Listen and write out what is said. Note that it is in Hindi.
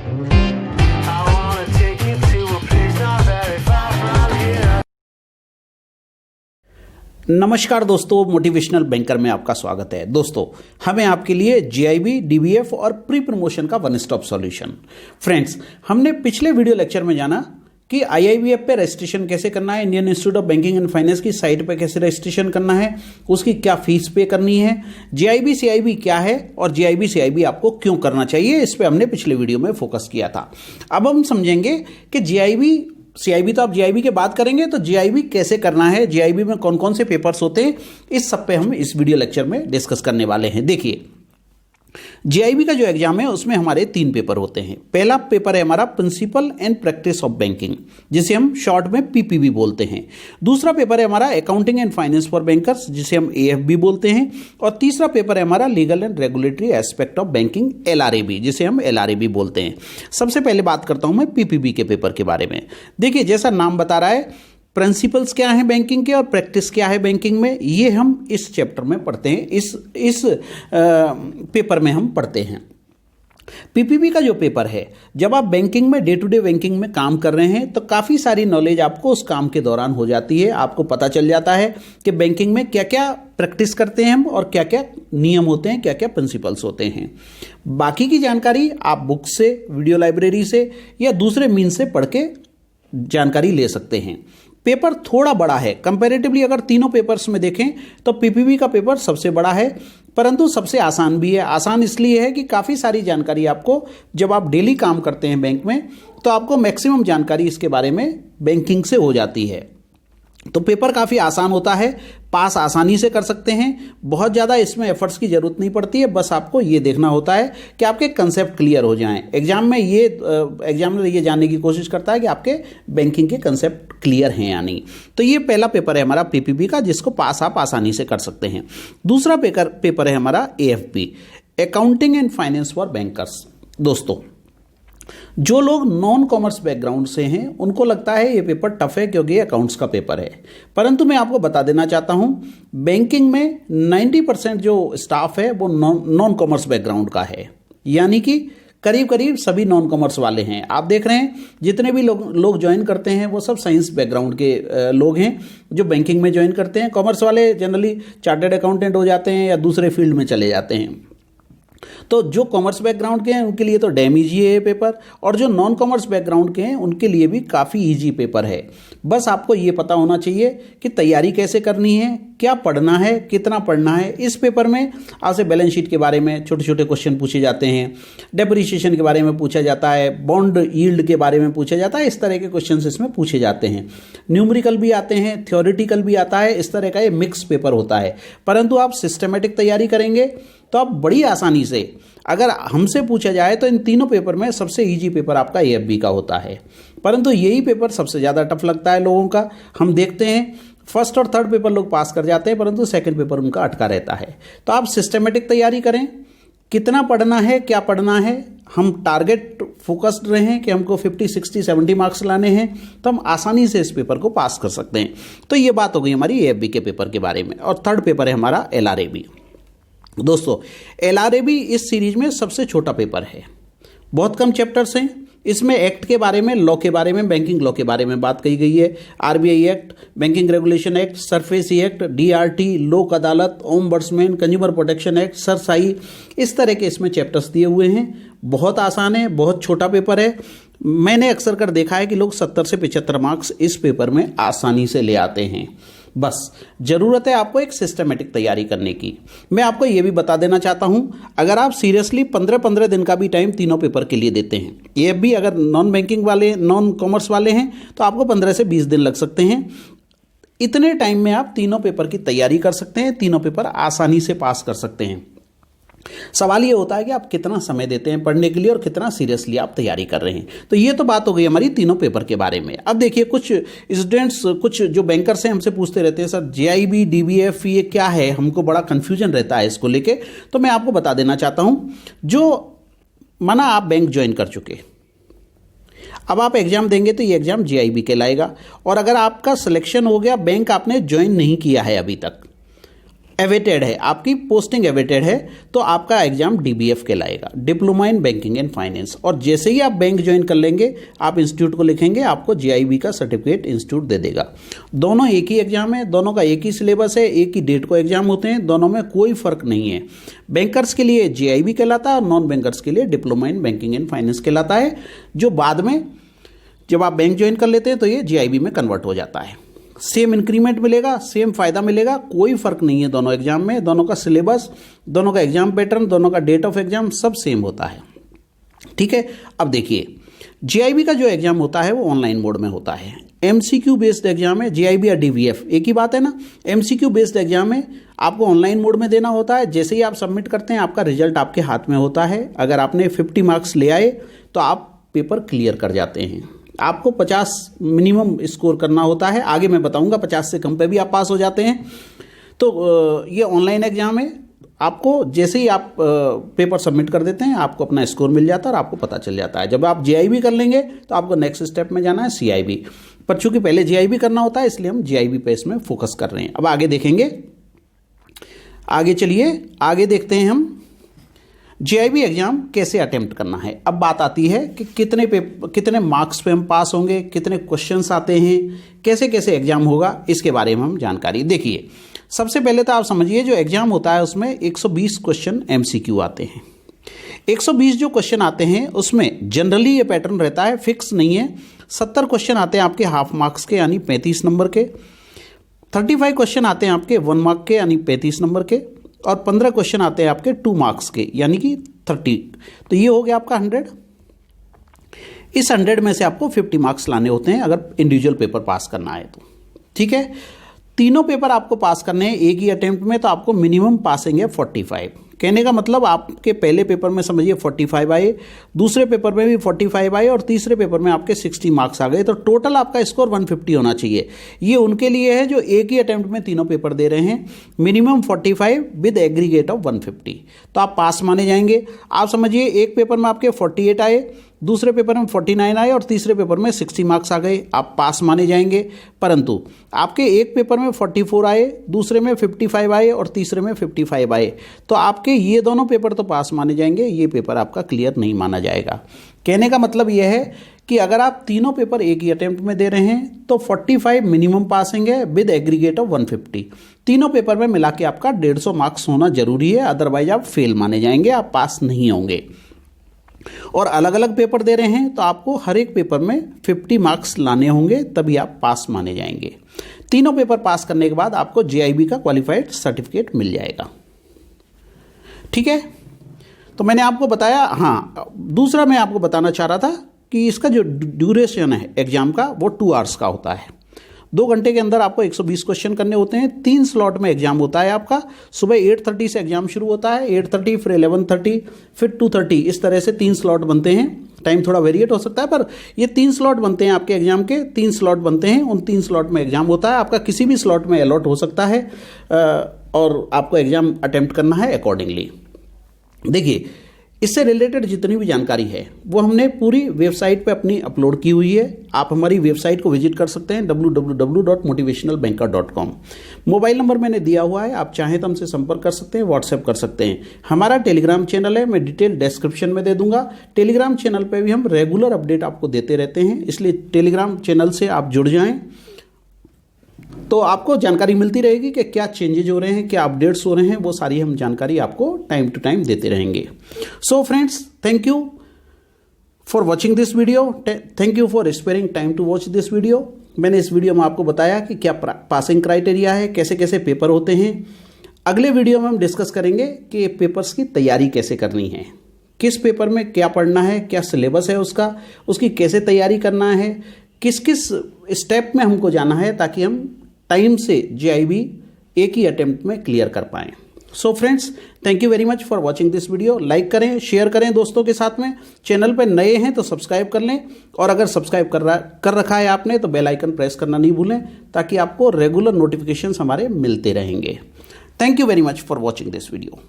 I wanna take you to a place not very far from here. नमस्कार दोस्तों, मोटिवेशनल बैंकर में आपका स्वागत है। दोस्तों, हमें आपके लिए जीआईबी, डीबीएफ और प्री प्रमोशन का वन स्टॉप सॉल्यूशन। फ्रेंड्स, हमने पिछले वीडियो लेक्चर में जाना कि आईआईबीएफ पे रजिस्ट्रेशन कैसे करना है, Indian institute of banking and finance की साइट पे कैसे रजिस्ट्रेशन करना है, उसकी क्या फीस पे करनी है, जीआईबी सीआईबी क्या है और जीआईबी सीआईबी आपको क्यों करना चाहिए, इस पे हमने पिछले वीडियो में फोकस किया था। अब हम समझेंगे कि जीआईबी सीआईबी, तो आप जीआईबी की बात करेंगे तो जीआईबी कैसे करना है, जीआईबी में कौन कौन से पेपर्स होते हैं, इस सब पे हम इस वीडियो लेक्चर में डिस्कस करने वाले हैं। देखिए, जीआईबी का जो एग्जाम है उसमें हमारे 3 पेपर होते हैं। पहला पेपर है हमारा principle and practice of banking, जिसे हम शॉर्ट में पीपीबी बोलते हैं। दूसरा पेपर है हमारा accounting and finance for bankers, जिसे हम एएफबी बोलते हैं। और तीसरा पेपर है हमारा legal and regulatory aspect of banking, LRAB, जिसे हम एलआरएबी बोलते हैं। सबसे पहले बात करता हूं मैं पीपीबी के पेपर के बारे में। देखिए, जैसा नाम बता रहा है, प्रिंसिपल्स क्या है बैंकिंग के और प्रैक्टिस क्या है बैंकिंग में, ये हम इस चैप्टर में पढ़ते हैं, इस पेपर में हम पढ़ते हैं। पीपीबी का जो पेपर है, जब आप बैंकिंग में, डे टू डे बैंकिंग में काम कर रहे हैं तो काफ़ी सारी नॉलेज आपको उस काम के दौरान हो जाती है। आपको पता चल जाता है कि बैंकिंग में क्या क्या प्रैक्टिस करते हैं हम और क्या क्या नियम होते हैं, क्या क्या प्रिंसिपल्स होते हैं। बाकी की जानकारी आप बुक से, वीडियो लाइब्रेरी से या दूसरे मीन से पढ़ के जानकारी ले सकते हैं। पेपर थोड़ा बड़ा है कंपैरेटिवली, अगर तीनों पेपर्स में देखें तो पीपीबी का पेपर सबसे बड़ा है, परंतु सबसे आसान भी है। आसान इसलिए है कि काफ़ी सारी जानकारी आपको, जब आप डेली काम करते हैं बैंक में, तो आपको मैक्सिमम जानकारी इसके बारे में बैंकिंग से हो जाती है। तो पेपर काफ़ी आसान होता है, पास आसानी से कर सकते हैं। बहुत ज़्यादा इसमें एफर्ट्स की ज़रूरत नहीं पड़ती है, बस आपको ये देखना होता है कि आपके कंसेप्ट क्लियर हो जाएं। एग्जाम में एग्जामिनर ये जानने की कोशिश करता है कि आपके बैंकिंग के कंसेप्ट क्लियर हैं या नहीं। तो ये पहला पेपर है हमारा पीपीबी का, जिसको पास आप आसानी से कर सकते हैं। दूसरा पेपर है हमारा AFB, accounting and finance for bankers. दोस्तों, जो लोग नॉन कॉमर्स बैकग्राउंड से हैं उनको लगता है ये पेपर टफ है क्योंकि ये अकाउंट्स का पेपर है, परंतु मैं आपको बता देना चाहता हूं, बैंकिंग में 90% जो स्टाफ है वो नॉन कॉमर्स बैकग्राउंड का है, यानी कि करीब करीब सभी नॉन कॉमर्स वाले हैं। आप देख रहे हैं जितने भी लोग ज्वाइन करते हैं वो सब साइंस बैकग्राउंड के लोग हैं जो बैंकिंग में ज्वाइन करते हैं। कॉमर्स वाले जनरली चार्टर्ड अकाउंटेंट हो जाते हैं या दूसरे फील्ड में चले जाते हैं। तो जो कॉमर्स बैकग्राउंड के हैं उनके लिए तो डैम ईजी है पेपर, और जो नॉन कॉमर्स बैकग्राउंड के हैं उनके लिए भी काफ़ी इजी पेपर है। बस आपको ये पता होना चाहिए कि तैयारी कैसे करनी है, क्या पढ़ना है, कितना पढ़ना है। इस पेपर में आपसे बैलेंस शीट के बारे में छोटे छोटे क्वेश्चन पूछे जाते हैं, डेप्रिसिएशन के बारे में पूछा जाता है, बॉन्ड यील्ड के बारे में पूछा जाता है। इस तरह के क्वेश्चन इसमें पूछे जाते हैं। न्यूमेरिकल भी आते हैं, थ्योरेटिकल भी आता है। इस तरह का ये मिक्स पेपर होता है, परंतु आप सिस्टमेटिक तैयारी करेंगे तो आप बड़ी आसानी से, अगर हमसे पूछा जाए तो इन तीनों पेपर में सबसे इजी पेपर आपका एएफबी का होता है, परंतु यही पेपर सबसे ज़्यादा टफ लगता है लोगों का। हम देखते हैं फर्स्ट और थर्ड पेपर लोग पास कर जाते हैं, परंतु सेकंड पेपर उनका अटका रहता है। तो आप सिस्टमेटिक तैयारी करें, कितना पढ़ना है, क्या पढ़ना है, हम टारगेट फोकस्ड रहें कि हमको 50, 60, 70 मार्क्स लाने हैं, तो हम आसानी से इस पेपर को पास कर सकते हैं। तो ये बात हो गई हमारी एएफबी के पेपर के बारे में। और थर्ड पेपर है हमारा एलआरएबी। दोस्तों, एलआरएबी इस सीरीज में सबसे छोटा पेपर है, बहुत कम चैप्टर्स हैं। इसमें एक्ट के बारे में, लॉ के बारे में, बैंकिंग लॉ के बारे में बात कही गई है। RBI act, banking regulation act, SARFAESI act, DRT, लोक अदालत, ombudsman, consumer protection act, cerci, इस तरह के इसमें चैप्टर्स दिए हुए हैं। बहुत आसान है, बहुत छोटा पेपर है। मैंने अक्सर कर देखा है कि लोग 70 से 75 मार्क्स इस पेपर में आसानी से ले आते हैं। बस जरूरत है आपको एक सिस्टमेटिक तैयारी करने की। मैं आपको यह भी बता देना चाहता हूं, अगर आप सीरियसली 15-15 दिन का भी टाइम तीनों पेपर के लिए देते हैं, ये भी अगर नॉन बैंकिंग वाले, नॉन कॉमर्स वाले हैं, तो आपको 15 से 20 दिन लग सकते हैं। इतने टाइम में आप तीनों पेपर की तैयारी कर सकते हैं, तीनों पेपर आसानी से पास कर सकते हैं। सवाल ये होता है कि आप कितना समय देते हैं पढ़ने के लिए और कितना सीरियसली आप तैयारी कर रहे हैं। तो ये तो बात हो गई हमारी तीनों पेपर के बारे में। अब देखिए, कुछ स्टूडेंट्स, कुछ जो बैंकर्स हैं हमसे पूछते रहते हैं, सर जीआईबी, डीबीएफ ये क्या है, हमको बड़ा कन्फ्यूजन रहता है इसको लेके। तो मैं आपको बता देना चाहता हूँ, जो माना आप बैंक ज्वाइन कर चुके, अब आप एग्जाम देंगे तो ये एग्जाम जीआईबी कहलाएगा। और अगर आपका सिलेक्शन हो गया, बैंक आपने ज्वाइन नहीं किया है अभी तक, एवेटेड है, आपकी पोस्टिंग एवेटेड है, तो आपका एग्जाम डीबीएफ कहलाएगा, diploma in banking and finance. और जैसे ही आप बैंक ज्वाइन कर लेंगे, आप इंस्टीट्यूट को लिखेंगे, आपको जीआईबी का सर्टिफिकेट इंस्टीट्यूट दे देगा। दोनों एक ही एग्जाम है, दोनों का एक ही सिलेबस है, एक ही डेट को एग्जाम होते हैं, दोनों में कोई फर्क नहीं है। बैंकर्स के लिए जीआईबी कहलाता है और नॉन बैंकर्स के लिए diploma in banking and finance कहलाता है, जो बाद में जब आप बैंक ज्वाइन कर लेते हैं तो ये जीआईबी में कन्वर्ट हो जाता है। सेम इंक्रीमेंट मिलेगा, सेम फायदा मिलेगा, कोई फर्क नहीं है दोनों एग्जाम में। दोनों का सिलेबस, दोनों का एग्जाम पैटर्न, दोनों का डेट ऑफ एग्जाम सब सेम होता है। ठीक है, अब देखिए जीआईबी का जो एग्जाम होता है वो ऑनलाइन मोड में होता है। एमसीक्यू बेस्ड एग्जाम है, जीआईबी या डीवीएफ एक ही बात है ना। एमसीक्यू बेस्ड एग्जाम है, आपको ऑनलाइन मोड में देना होता है। जैसे ही आप सबमिट करते हैं, आपका रिजल्ट आपके हाथ में होता है। अगर आपने 50 मार्क्स ले आए तो आप पेपर क्लियर कर जाते हैं। आपको 50 मिनिमम स्कोर करना होता है, आगे मैं बताऊंगा 50 से कम पे भी आप पास हो जाते हैं। तो ये ऑनलाइन एग्जाम है, आपको जैसे ही आप पेपर सबमिट कर देते हैं, आपको अपना स्कोर मिल जाता है और आपको पता चल जाता है। जब आप जीआईबी कर लेंगे तो आपको नेक्स्ट स्टेप में जाना है सीआईबी, पर चूंकि पहले जीआईबी करना होता है इसलिए हम जीआईबी पे इसमें फोकस कर रहे हैं। अब आगे देखेंगे, आगे चलिए आगे देखते हैं हम जीआईबी एग्जाम कैसे अटेम्प्ट करना है। अब बात आती है कि कितने मार्क्स पे हम पास होंगे, कितने क्वेश्चंस आते हैं, कैसे कैसे एग्जाम होगा, इसके बारे में हम जानकारी देखिए। सबसे पहले तो आप समझिए जो एग्जाम होता है उसमें 120 क्वेश्चन एमसीक्यू आते हैं। 120 जो क्वेश्चन आते हैं उसमें जनरली ये पैटर्न रहता है, फिक्स नहीं है। 70 क्वेश्चन आते हैं आपके हाफ मार्क्स के यानी 35 नंबर के, 35 क्वेश्चन आते हैं आपके 1 मार्क के यानी 35 नंबर के, और 15 क्वेश्चन आते हैं आपके 2 मार्क्स के यानी कि 30। तो ये हो गया आपका 100। इस 100 में से आपको 50 मार्क्स लाने होते हैं अगर इंडिविजुअल पेपर पास करना है तो। ठीक है, तीनों पेपर आपको पास करने हैं एक ही अटेम्प्ट में, तो आपको मिनिमम पासिंग है 45। कहने का मतलब आपके पहले पेपर में समझिए 45 आए, दूसरे पेपर में भी 45 आए और तीसरे पेपर में आपके 60 मार्क्स आ गए, तो टोटल आपका स्कोर 150 होना चाहिए। ये उनके लिए है जो एक ही अटेम्प्ट में तीनों पेपर दे रहे हैं। मिनिमम 45 विद एग्रीगेट ऑफ 150, तो आप पास माने जाएंगे। आप समझिए एक पेपर में आपके 48 आए, दूसरे पेपर में 49 आए और तीसरे पेपर में 60 मार्क्स आ गए, आप पास माने जाएंगे। परंतु आपके एक पेपर में 44 आए, दूसरे में 55 आए और तीसरे में 55 आए, तो आपके ये दोनों पेपर तो पास माने जाएंगे, ये पेपर आपका क्लियर नहीं माना जाएगा। कहने का मतलब यह है कि अगर आप तीनों पेपर एक ही अटेम्प्ट में दे रहे हैं तो 45 मिनिमम पासिंग है विद एग्रीगेट ऑफ 150। तीनों पेपर में मिला के आपका 150 मार्क्स होना जरूरी है, अदरवाइज आप फेल माने जाएंगे, आप पास नहीं होंगे। और अलग अलग पेपर दे रहे हैं तो आपको हर एक पेपर में 50 मार्क्स लाने होंगे, तभी आप पास माने जाएंगे। तीनों पेपर पास करने के बाद आपको जीआईबी का क्वालिफाइड सर्टिफिकेट मिल जाएगा। ठीक है, तो मैंने आपको बताया। हाँ, दूसरा मैं आपको बताना चाह रहा था कि इसका जो ड्यूरेशन है एग्जाम का वो 2 आवर्स का होता है। 2 घंटे के अंदर आपको 120 क्वेश्चन करने होते हैं। 3 स्लॉट में एग्जाम होता है आपका। सुबह 8:30 से एग्जाम शुरू होता है, 8:30 फिर 11:30 फिर 2:30, इस तरह से 3 स्लॉट बनते हैं। टाइम थोड़ा वेरिएट हो सकता है पर ये 3 स्लॉट बनते हैं आपके एग्जाम के। 3 स्लॉट बनते हैं, उन 3 स्लॉट में एग्जाम होता है। आपका किसी भी स्लॉट में अलॉट हो सकता है और आपको एग्जाम अटेम्प्ट करना है अकॉर्डिंगली। देखिए, इससे रिलेटेड जितनी भी जानकारी है वो हमने पूरी वेबसाइट पे अपनी अपलोड की हुई है। आप हमारी वेबसाइट को विजिट कर सकते हैं www.motivationalbanker.com। मोबाइल नंबर मैंने दिया हुआ है, आप चाहें तो हमसे संपर्क कर सकते हैं, व्हाट्सएप कर सकते हैं। हमारा टेलीग्राम चैनल है, मैं डिटेल डिस्क्रिप्शन में दे दूंगा। टेलीग्राम चैनल पे भी हम रेगुलर अपडेट आपको देते रहते हैं, इसलिए टेलीग्राम चैनल से आप जुड़ जाएं तो आपको जानकारी मिलती रहेगी कि क्या चेंजेज हो रहे हैं, क्या अपडेट्स हो रहे हैं, वो सारी हम जानकारी आपको टाइम टू टाइम देते रहेंगे। So friends, thank you for watching this video, thank you for sparing time to watch this video. मैंने इस वीडियो में आपको बताया कि क्या पासिंग क्राइटेरिया है, कैसे कैसे पेपर होते हैं। अगले वीडियो में हम डिस्कस करेंगे कि पेपर्स की तैयारी कैसे करनी है, किस पेपर में क्या पढ़ना है, क्या सिलेबस है उसका, उसकी कैसे तैयारी करना है, किस किस स्टेप में हमको जाना है ताकि हम टाइम से जीआईबी एक ही अटेम्प्ट में क्लियर कर पाएं। सो friends, thank you very much for watching this video. Like करें, शेयर करें दोस्तों के साथ में। चैनल पर नए हैं तो सब्सक्राइब कर लें, और अगर सब्सक्राइब कर रखा है आपने तो बेल आइकन प्रेस करना नहीं भूलें ताकि आपको रेगुलर नोटिफिकेशंस हमारे मिलते रहेंगे। Thank you very much for watching this video.